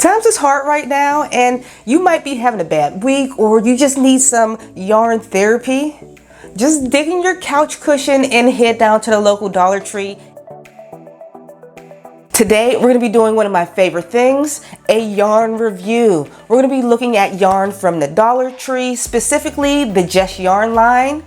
Times is hard right now, and you might be having a bad week, or you just need some yarn therapy. Just dig in your couch cushion and head down to the local Dollar Tree. Today, we're going to be doing one of my favorite things, a yarn review. We're going to be looking at yarn from the Dollar Tree, specifically the Just Yarn line,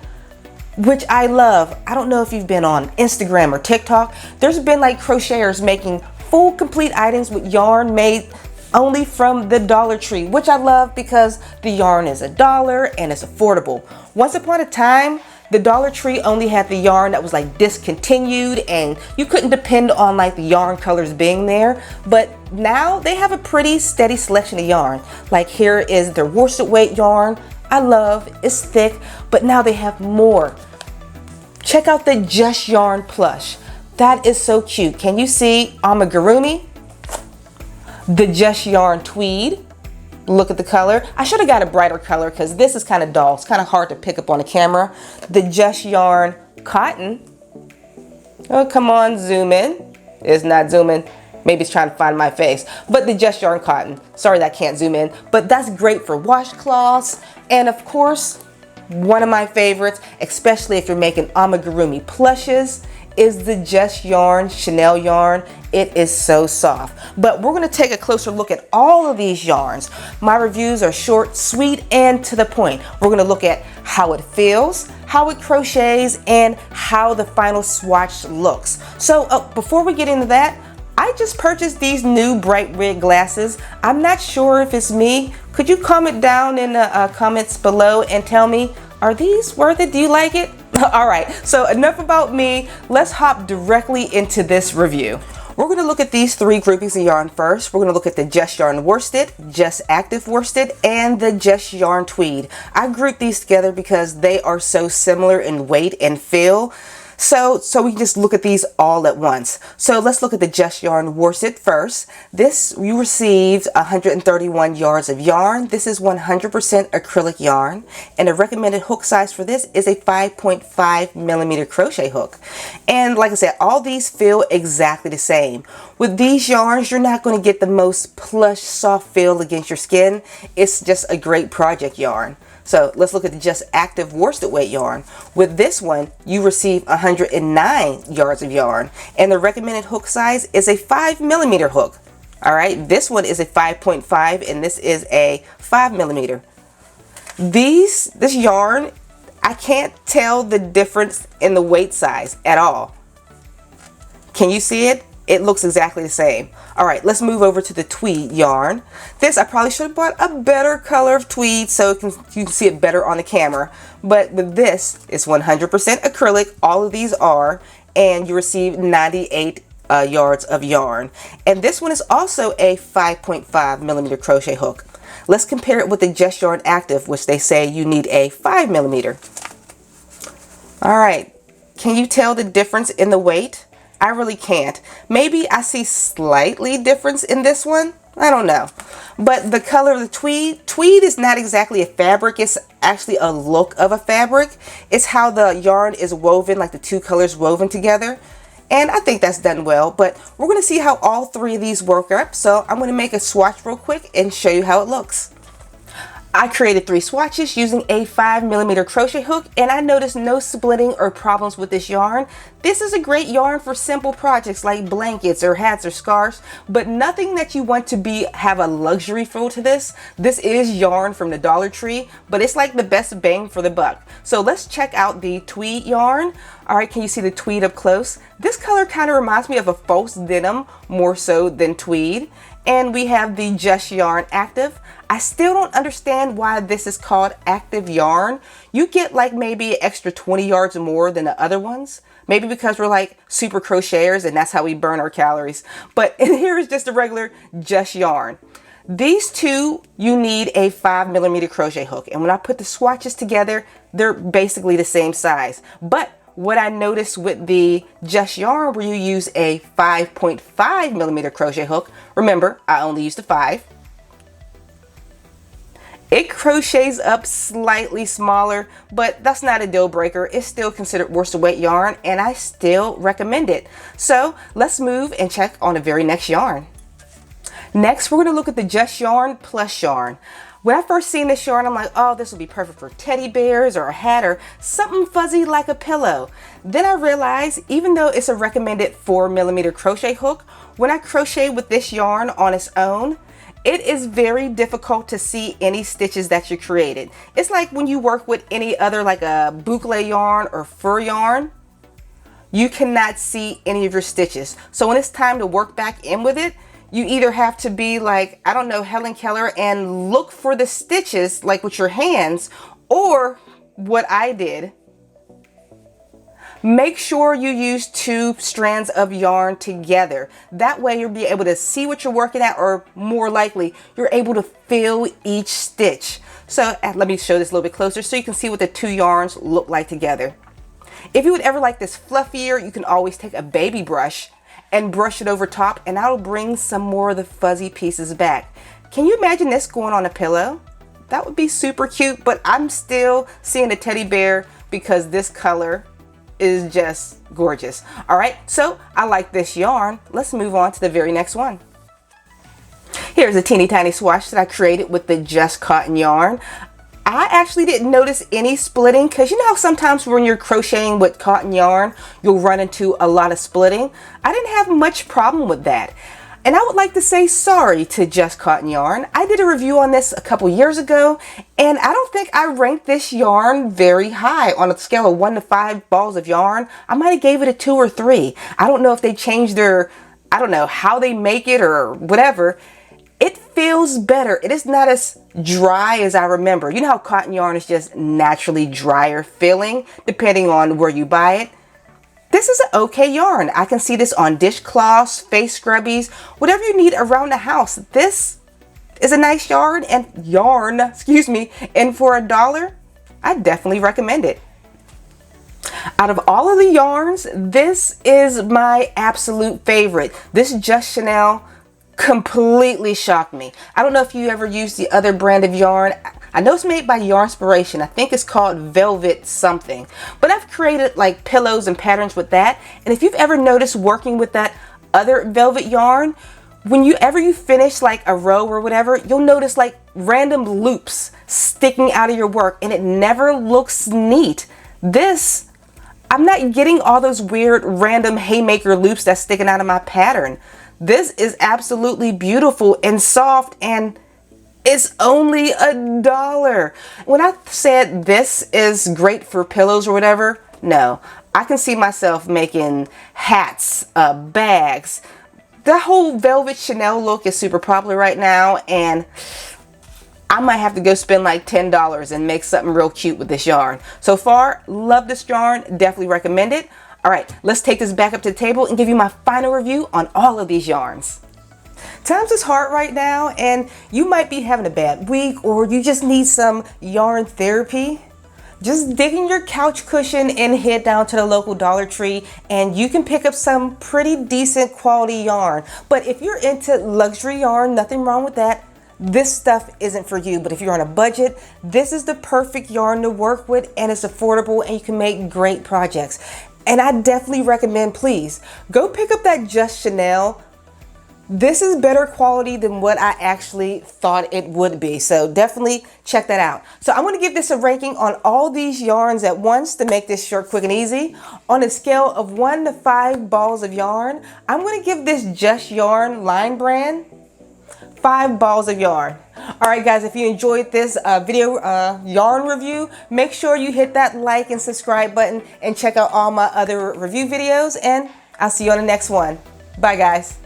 which I love. I don't know if you've been on Instagram or TikTok. There's been like crocheters making full complete items with yarn made only from the Dollar Tree, which I love because the yarn is $1 and it's affordable. Once upon a time, the Dollar Tree only had the yarn that was like discontinued and you couldn't depend on like the yarn colors being there. But now they have a pretty steady selection of yarn. Like here is their worsted weight yarn. I love, it's thick, but now they have more. Check out the Just Yarn Plush. That is so cute. Can you see amigurumi? The Just Yarn Tweed. Look at the color. I should have got a brighter color because this is kind of dull. It's kind of hard to pick up on the camera. The Just Yarn Cotton. Oh, come on, zoom in. It's not zooming. Maybe it's trying to find my face. But the Just Yarn Cotton. Sorry that I can't zoom in. But that's great for washcloths. And of course, one of my favorites, especially if you're making amigurumi plushes, is the Just Yarn Chenille yarn. It is so soft. But we're going to take a closer look at all of these yarns. My reviews are short, sweet, and to the point. We're going to look at how it feels, how it crochets, and how the final swatch looks. So before we get into that, I just purchased these new bright red glasses. I'm not sure if it's me. Could you comment down in the comments below and tell me, are these worth it? Do you like it? All right, so enough about me. Let's hop directly into this review. We're going to look at these three groupings of yarn first. We're going to look at the Just Yarn Worsted, Just Active Worsted, and the Just Yarn Tweed. I grouped these together because they are so similar in weight and feel. So we can just look at these all at once. So let's look at the Just Yarn Worsted first. This, you received 131 yards of yarn. This is 100% acrylic yarn. And the recommended hook size for this is a 5.5 millimeter crochet hook. And like I said, all these feel exactly the same. With these yarns, you're not going to get the most plush, soft feel against your skin. It's just a great project yarn. So let's look at the Just Active Worsted Weight yarn. With this one, you receive 109 yards of yarn, and the recommended hook size is a 5 millimeter hook. All right, this one is a 5.5, and this is a 5 millimeter. This yarn, I can't tell the difference in the weight size at all. Can you see it? It looks exactly the same. All right, let's move over to the tweed yarn. This, I probably should have bought a better color of tweed so you can see it better on the camera. But with this, it's 100% acrylic. All of these are, and you receive 98 yards of yarn. And this one is also a 5.5 millimeter crochet hook. Let's compare it with the Just Yarn Active, which they say you need a 5 millimeter. All right, can you tell the difference in the weight? I really can't. Maybe I see slightly difference in this one. I don't know. But the color of the tweed is not exactly a fabric. It's actually a look of a fabric. It's how the yarn is woven, like the two colors woven together. And I think that's done well. But we're going to see how all three of these work up. So I'm going to make a swatch real quick and show you how it looks. I created 3 swatches using a 5 millimeter crochet hook, and I noticed no splitting or problems with this yarn. This is a great yarn for simple projects like blankets or hats or scarves, but nothing that you want to have a luxury feel to this. This is yarn from the Dollar Tree, but it's like the best bang for the buck. So let's check out the tweed yarn. All right, can you see the tweed up close? This color kind of reminds me of a false denim more so than tweed. And we have the Just Yarn Active. I still don't understand why this is called active yarn. You get like maybe an extra 20 yards more than the other ones. Maybe because we're like super crocheters and that's how we burn our calories. But here is just a regular Just Yarn. These two, you need a 5 millimeter crochet hook. And when I put the swatches together, they're basically the same size. But what I noticed with the Just Yarn, where you use a 5.5 millimeter crochet hook, remember, I only used a 5. It crochets up slightly smaller, but that's not a deal breaker. It's still considered worsted weight yarn, and I still recommend it. So let's move and check on the very next yarn. Next, we're gonna look at the Just Yarn Plush yarn. When I first seen this yarn, I'm like, oh, this would be perfect for teddy bears or a hat or something fuzzy like a pillow. Then I realized, even though it's a recommended 4mm crochet hook, when I crochet with this yarn on its own, it is very difficult to see any stitches that you created. It's like when you work with any other, like a boucle yarn or fur yarn, you cannot see any of your stitches. So when it's time to work back in with it, you either have to be like, I don't know, Helen Keller and look for the stitches like with your hands, or what I did, make sure you use 2 strands of yarn together. That way you'll be able to see what you're working at, or more likely, you're able to feel each stitch. So let me show this a little bit closer so you can see what the 2 yarns look like together. If you would ever like this fluffier, you can always take a baby brush and brush it over top, and that'll bring some more of the fuzzy pieces back. Can you imagine this going on a pillow? That would be super cute, but I'm still seeing a teddy bear because this color is just gorgeous. All right, so I like this yarn. Let's move on to the very next one. Here's a teeny tiny swatch that I created with the Just Cotton yarn. I actually didn't notice any splitting, because you know how sometimes when you're crocheting with cotton yarn, you'll run into a lot of splitting. I didn't have much problem with that. And I would like to say sorry to Just Cotton yarn. I did a review on this a couple years ago, and I don't think I ranked this yarn very high. On a scale of 1 to 5 balls of yarn, I might have gave it a 2 or 3. I don't know if they changed their, I don't know how they make it or whatever. It feels better. It is not as dry as I remember. You know how cotton yarn is just naturally drier feeling depending on where you buy it? This is an okay yarn. I can see this on dishcloths, face scrubbies, whatever you need around the house. This is a nice yarn, and and for $1, I definitely recommend it. Out of all of the yarns, this is my absolute favorite. This Just Chenille completely shocked me. I don't know if you ever used the other brand of yarn. I know it's made by Yarnspiration. I think it's called Velvet something. But I've created like pillows and patterns with that. And if you've ever noticed working with that other velvet yarn, whenever you finish like a row or whatever, you'll notice like random loops sticking out of your work, and it never looks neat. This, I'm not getting all those weird random haymaker loops that's sticking out of my pattern. This is absolutely beautiful and soft, and it's only $1. When I said this is great for pillows or whatever, no. I can see myself making hats, bags. The whole velvet Chenille look is super popular right now, and I might have to go spend like $10 and make something real cute with this yarn. So far, love this yarn, definitely recommend it. All right, let's take this back up to the table and give you my final review on all of these yarns. Times is hard right now, and you might be having a bad week, or you just need some yarn therapy. Just dig in your couch cushion and head down to the local Dollar Tree, and you can pick up some pretty decent quality yarn. But if you're into luxury yarn, nothing wrong with that. This stuff isn't for you. But if you're on a budget, this is the perfect yarn to work with, and it's affordable, and you can make great projects. And I definitely recommend, please, go pick up that Just Chenille. This is better quality than what I actually thought it would be. So definitely check that out. So I'm going to give this a ranking on all these yarns at once to make this short, quick, and easy. On a scale of 1 to 5 balls of yarn, I'm going to give this Just Yarn line brand 5 balls of yarn. All right, guys, if you enjoyed this video yarn review, make sure you hit that like and subscribe button and check out all my other review videos, and I'll see you on the next one. Bye, guys.